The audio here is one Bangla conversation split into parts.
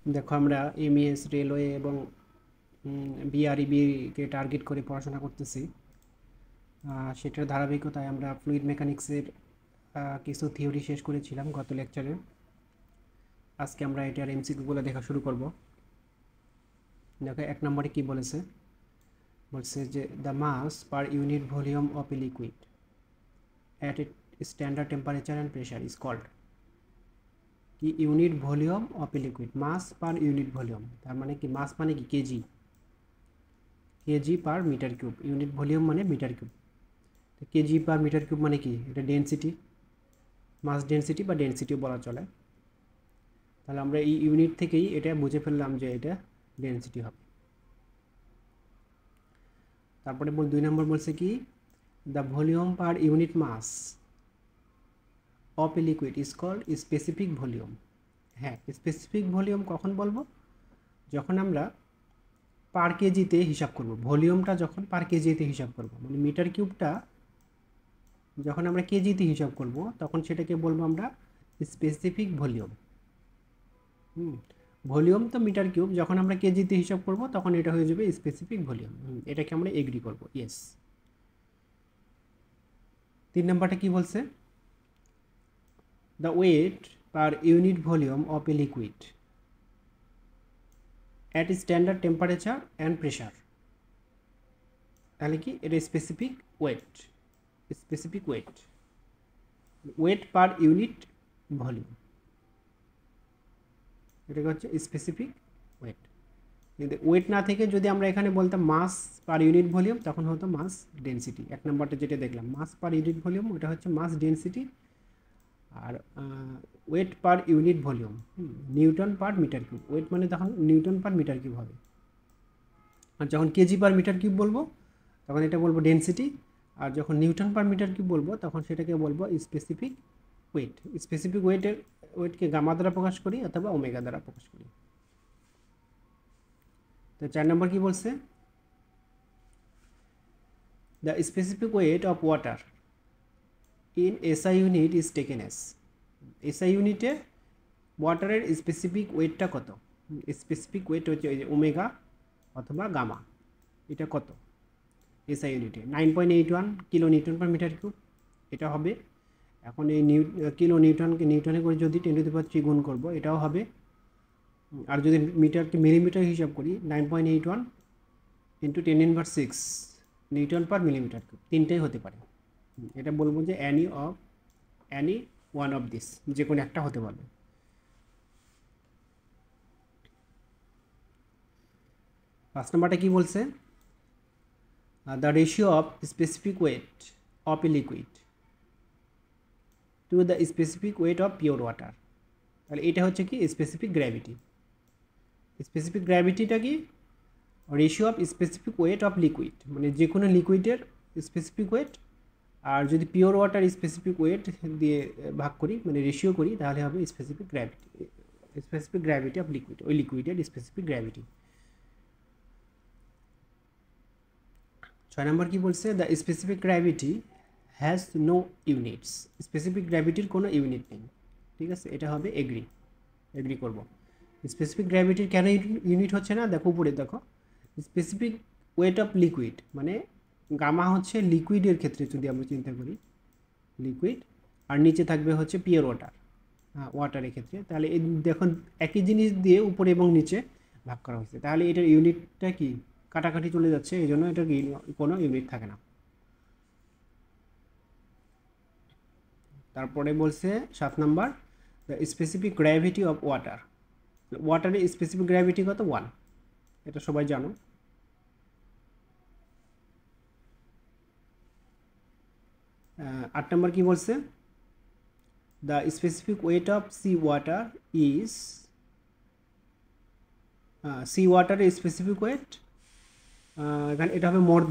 দেখো আমরা এমইএস রেলওয়ে এবং বিআরইবিকে টার্গেট করে পড়াশোনা করতেছি। সেটার ধারাবাহিকতায় আমরা ফ্লুইড মেকানিক্সের কিছু থিওরি শেষ করেছিলাম গত লেকচারে। আজকে আমরা এটার এমসিকিউগুলো দেখা শুরু করব। দেখো 1 নম্বরে কি বলেছে, বলছে যে the mass per unit volume of a liquid at a standard temperature and pressure is called. কি unit volume of a liquid, mass per unit volume, তার মানে কি মাস মানে কি KG, KG per metre cube, unit volume মানে মিটার কিউব। তো কেজি পার মিটার কিউব মানে কি, এটা ডেনসিটি, মাস ডেনসিটি বা ডেনসিটিও বলা চলে। তাহলে আমরা এই ইউনিট থেকেই এটা বুঝে ফেললাম যে এটা ডেনসিটি হবে। তারপরে 2 নম্বর বলছে কি the volume per unit mass of a liquid is called specific volume. হ্যাঁ, স্পেসিফিক ভলিউম কখন বলবো, যখন আমরা পার কেজিতে হিসাব করব, ভলিউমটা যখন পার কেজিতে হিসাব করব, মানে মিটার কিউবটা যখন আমরা কেজিতে হিসাব করব তখন সেটাকে বলবো আমরা স্পেসিফিক ভলিউম। ভলিউম তো মিটার কিউব, যখন আমরা কেজিতে হিসাব করব তখন এটা হয়ে যাবে স্পেসিফিক ভলিউম। এটাকে আমরা এগ্রি করব, ইয়েস। 3 নম্বরটা কি বলছে, the weight per unit volume of a liquid at standard temperature and pressure. তাহলে কি এটা specific weight, specific weight, weight per unit volume, এটাকে হচ্ছে স্পেসিফিক ওয়েট। কিন্তু ওয়েট না থেকে যদি আমরা এখানে বলতাম মাস পার ইউনিট ভলিউম তখন হতো মাস ডেনসিটি। 1 নম্বরটা যেটা দেখলাম মাস পার ইউনিট ভলিউম, ওটা হচ্ছে মাস ডেনসিটি। আর weight per unit volume newton per metre cube, weight মানে তখন নিউটন পার মিটার কিউব হবে। আর যখন কেজি পার মিটার কিউব বলবো তখন এটা বলবো ডেনসিটি। আর যখন নিউটন পার মিটার কিউব বলবো তখন সেটাকে বলবো স্পেসিফিক ওয়েট। স্পেসিফিক ওয়েটকে গামা দ্বারা প্রকাশ করি অথবা ওমেগা দ্বারা প্রকাশ করি। তো 4 নম্বর কি বলছে, the specific weight of water in SI unit is taken S. SI ইউনিটে ওয়াটারের স্পেসিফিক ওয়েটটা কত, স্পেসিফিক ওয়েট হচ্ছে ওই যে ওমেগা অথবা গামা, এটা কত এসআই ইউনিটে 9.81 kilo newton per metre cube এটা হবে। এখন এই কিলো নিউটনকে নিউটনে করে যদি 10⁻³ গুণ করবো এটাও হবে। আর যদি মিটারকে মিলিমিটার হিসাব করি 9.81 ইন্টু 10⁻⁶ নিউটন পার মিলিমিটার কিউব, তিনটেই হতে পারে। এটা বলবো যে অ্যানি ওয়ান অফ দিস, যে কোনো একটা হতে পারবে। 5 নম্বরটা কি বলছে, the ratio of specific weight of a liquid to the specific weight of pure water. তাহলে এটা হচ্ছে কি স্পেসিফিক গ্র্যাভিটি। স্পেসিফিক গ্র্যাভিটিটা কি, ratio of specific weight of liquid, মানে যে কোনো লিকুইডের স্পেসিফিক ওয়েট আর যদি পিওর ওয়াটার স্পেসিফিক ওয়েট দিয়ে ভাগ করি মানে রেশিও করি তাহলে হবে স্পেসিফিক গ্র্যাভিটি অফ লিকুইড, ওই লিকুইডের স্পেসিফিক গ্র্যাভিটি। 6 নম্বর কি বলছে, the specific gravity has no units. Specific গ্র্যাভিটির কোনো ইউনিট নেই, ঠিক আছে, এটা হবে এগ্রি করব। স্পেসিফিক গ্র্যাভিটির কেন ইউনিট হচ্ছে না, দেখো উপরে দেখো স্পেসিফিক ওয়েট অফ লিকুইড, মানে গামা হচ্ছে লিকুইডের ক্ষেত্রে যদি আমরা চিন্তা করি লিকুইড, আর নিচে থাকবে হচ্ছে পিওর ওয়াটার, ওয়াটারের ক্ষেত্রে। তাহলে এই দেখুন একই জিনিস দিয়ে উপরে এবং নিচে ভাগ করা হয়েছে, তাহলে এটার ইউনিটটা কি কাটাকাটি চলে যাচ্ছে, এই জন্য এটার কোনো ইউনিট থাকে না। তারপরে বলছে 7 number, the specific gravity of water. ওয়াটারের স্পেসিফিক গ্র্যাভিটি কত, 1, এটা সবাই জানো। 8 নম্বর কি বলছে, the specific weight of sea water is, sea ওয়াটারের স্পেসিফিক ওয়েট এখানে এটা হবে more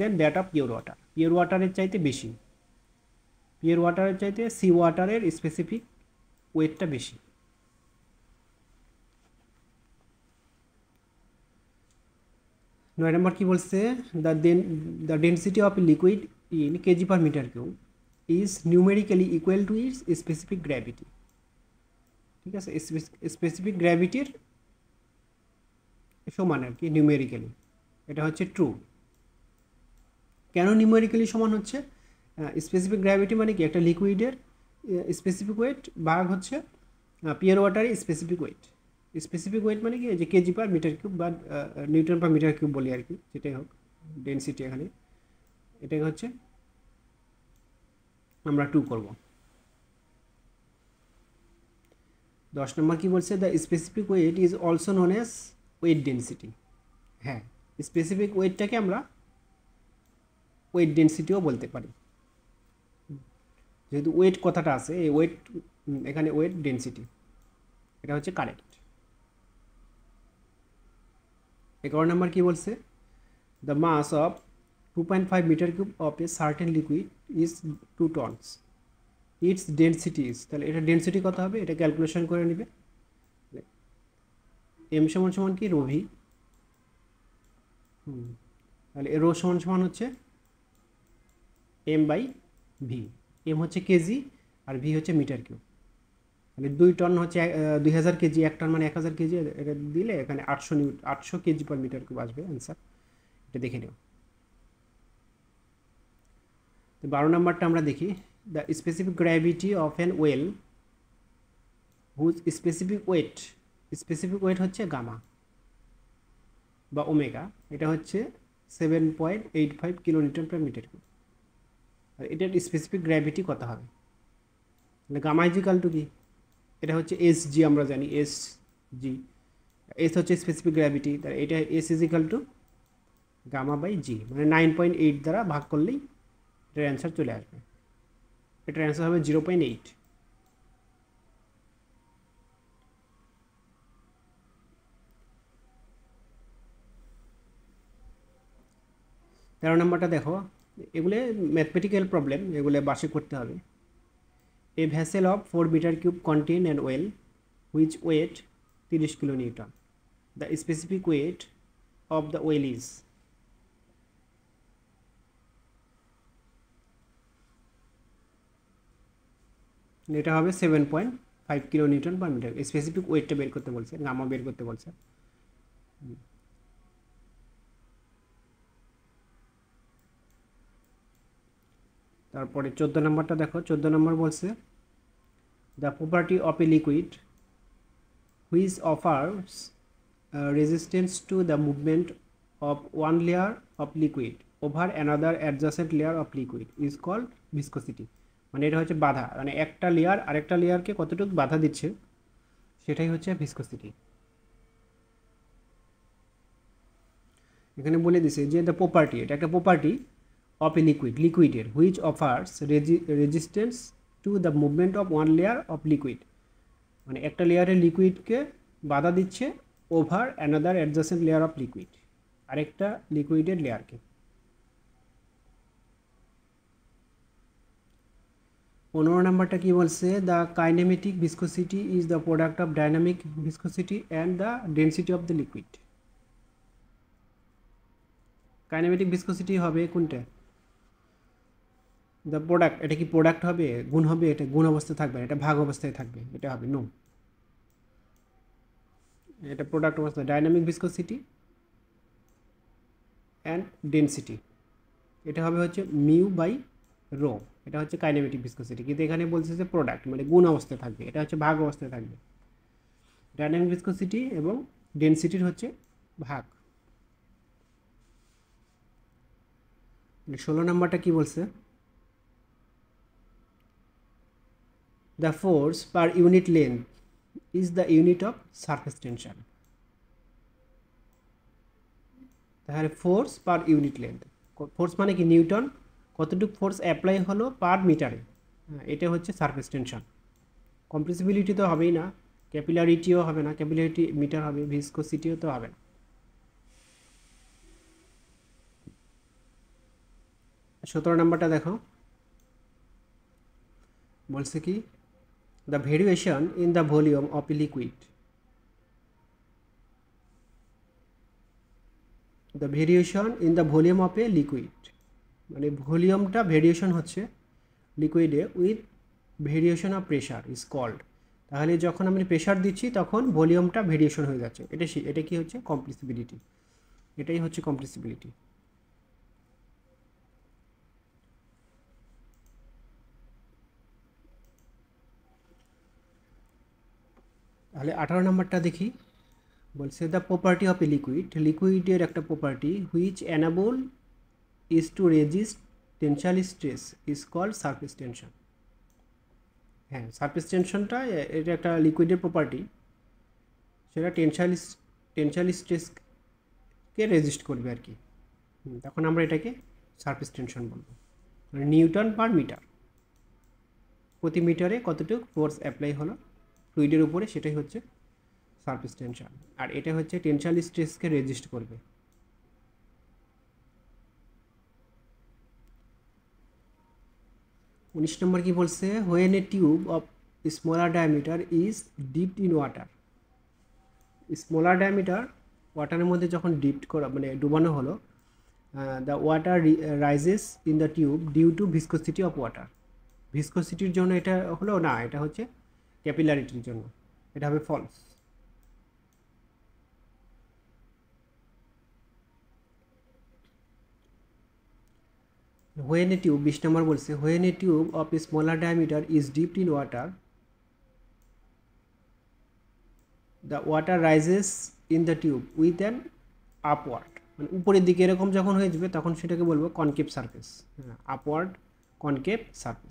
than that of pure water. Pure ওয়াটারের চাইতে বেশি, পিওর ওয়াটারের চাইতে সি ওয়াটারের স্পেসিফিক ওয়েটটা বেশি। 9 নম্বর কি বলছে, the density of liquid in KG per metre cube is numerically equal to its specific gravity. ঠিক আছে, স্পেসিফিক গ্র্যাভিটির সমান আর কি নিউমেরিক্যালি, এটা হচ্ছে ট্রু। কেন নিউমেরিক্যালি সমান হচ্ছে? স্পেসিফিক গ্র্যাভিটি মানে কি, একটা লিকুইডের স্পেসিফিক ওয়েট ভাগ হচ্ছে পিওর ওয়াটারের স্পেসিফিক ওয়েট। স্পেসিফিক ওয়েট মানে কি, যে কেজি পার মিটার কিউব বা নিউটন পার মিটার কিউব বলি আর কি, যেটাই হোক ডেনসিটি, এখানে এটাকে হচ্ছে আমরা 2 করব। 10 নম্বর কি বলছে, the specific weight is also known as weight density. হ্যাঁ, স্পেসিফিক ওয়েটটাকে আমরা ওয়েট ডেনসিটিও বলতে পারি, যেহেতু ওয়েট কথাটা আছে, এই ওয়েট এখানে ওয়েট ডেনসিটি, এটা হচ্ছে কারেক্ট। 11 নম্বর কি বলছে, the mass of 2.5 metre cube of a certain liquid is 2 tons, its density is, তাহলে এটা ডেনসিটি কত হবে, এটা ক্যালকুলেশন করে নেবে। এম সমান সমান কি, রো ভি, তাহলে রো সমান সমান হচ্ছে এম বাই ভি। এম হচ্ছে কেজি আর ভি হচ্ছে মিটার কিউব, তাহলে 2 টন হচ্ছে 2000 কেজি, 1 টন মানে 1000 কেজি, এটা দিলে এখানে 800 কেজি পার মিটার কিউব আসবে অ্যান্সার। এটা দেখে নেব। তো 12 নম্বরটা আমরা দেখি, the specific gravity of an oil whose specific weight হচ্ছে গামা বা ওমেগা, এটা হচ্ছে 7.85 কিলোনিউটন পার মিটার কিউব। আর এটার স্পেসিফিক গ্র্যাভিটি কত হবে, তাহলে গামা ইজিক্যাল টু কি, এটা হচ্ছে এস জি, আমরা জানি এস জি, এস হচ্ছে স্পেসিফিক গ্র্যাভিটি, তাহলে এটা S is equal to gamma by G, মানে 9.8 দ্বারা ভাগ করলেই এটার অ্যান্সার চলে আসবে। এটার অ্যান্সার হবে 0.8। তেরো নম্বরটা দেখো, এগুলো ম্যাথমেটিক্যাল প্রবলেম, এগুলো বাসে করতে হবে। A vessel of 4 metre cube contain an oil which weight 30 kilo newton, the specific weight of the oil is, এটা হবে 7.5 kilo newton per metre. Specific ওয়েটটা বের করতে বলছে, গামা বের করতে বলছে। তারপরে 14 নম্বরটা দেখো, 14 নম্বর বলছে, the property of a liquid which offers resistance to the movement of one layer of liquid over another adjacent layer of liquid is called viscosity. মানে এটা হচ্ছে বাধা, মানে একটা লেয়ার আরেকটা লেয়ারকে কতটুকু বাধা দিচ্ছে সেটাই হচ্ছে ভিসকোসিটি। এখানে বলে দিছে যে দ্য প্রপার্টি, এটা একটা প্রপার্টি অফ এ লিকুইডের which offers resistance to the movement of one layer of liquid, মানে একটা লেয়ারের লিকুইডকে বাধা দিচ্ছে over another adjacent layer of liquid, আরেকটা লিকুইডের লেয়ারকে। 15 নম্বরটা কি বলছে, the kinematic viscosity is the product of dynamic viscosity and the density of the liquid. Kinematic viscosity হবে কোনটা, দ্য প্রোডাক্ট, এটা কি প্রোডাক্ট হবে, গুণ হবে, এটা গুণ অবস্থায় থাকবে, এটা ভাগ অবস্থায় থাকবে, এটা হবে নো, এটা প্রোডাক্ট অবস্থা। ডাইনামিক ভিসকোসিটি অ্যান্ড ডেনসিটি, এটা হবে হচ্ছে মিউ বাই রো, এটা হচ্ছে কাইনেমেটিক ভিসকোসিটি। কিন্তু এখানে বলছে যে প্রোডাক্ট মানে গুণ অবস্থায় থাকবে, এটা হচ্ছে ভাগ অবস্থায় থাকবে। ডাইনামিক ভিসকোসিটি এবং ডেনসিটির হচ্ছে ভাগ। 16 নম্বরটা কি বলছে, the force per unit length is the unit of surface tension. তাহলে force per unit length, force মানে কি নিউটন, কতটুকু ফোর্স অ্যাপ্লাই হলো পার মিটারে, এটা হচ্ছে সারফেস টেনশন। কম্প্রেসিবিলিটি তো হবেই না, ক্যাপিলারিটিও হবে না, ক্যাপিলারিটি মিটার হবে, ভিসকোসিটিও তো হবে না। সতেরো নম্বরটা দেখো, বলছে কি, the variation in the volume of a liquid, the variation in the volume of a liquid, মানে ভলিউমটা ভেরিয়েশন হচ্ছে লিকুইডে with variation of pressure is called, তাহলে যখন আমি প্রেশার দিচ্ছি তখন ভলিউমটা ভেরিয়েশন হয়ে যাচ্ছে, এটা কি হচ্ছে কম্প্রেসিবিলিটি, এটাই হচ্ছে কম্প্রেসিবিলিটি। তাহলে 18 নম্বরটা দেখি, বলছে দ্য প্রপার্টি অফ এ লিকুইডের একটা property which enable is to resist tensile stress is called surface tension. হ্যাঁ, সারফেস টেনশনটা এটা একটা লিকুইডের প্রপার্টি, সেটা টেনশাল স্ট্রেসকে রেজিস্ট করবে আর কি। তখন আমরা এটাকে সারফেস টেনশন বলবো। মানে নিউটন পার মিটার, প্রতি মিটারে কতটুকু ফোর্স অ্যাপ্লাই হলো ফ্লুইডের উপরে, সেটাই হচ্ছে সারফেস টেনশন। আর এটা হচ্ছে টেনশাল স্ট্রেসকে রেজিস্ট করবে। উনিশ নম্বর কি বলছে, when a tube of smaller diameter is dipped in water. Smaller diameter ওয়াটারের মধ্যে যখন ডিপড করা মানে ডুবানো হলো, the water rises in the tube due to viscosity of water. ভিসকোসিটির জন্য এটা হলো না, এটা হচ্ছে ক্যাপিলারিটির জন্য, এটা হবে ফলস। হোয়েন এ টিউব 20 নম্বর বলছে, when a tube of A smaller diameter is dipped in water, the water rises in the tube with an upward, মানে উপরের দিকে এরকম যখন হয়ে যাবে তখন সেটাকে বলবো কনকেভ সারফেস। হ্যাঁ, আপওয়ার্ড কনকেভ সারফেস।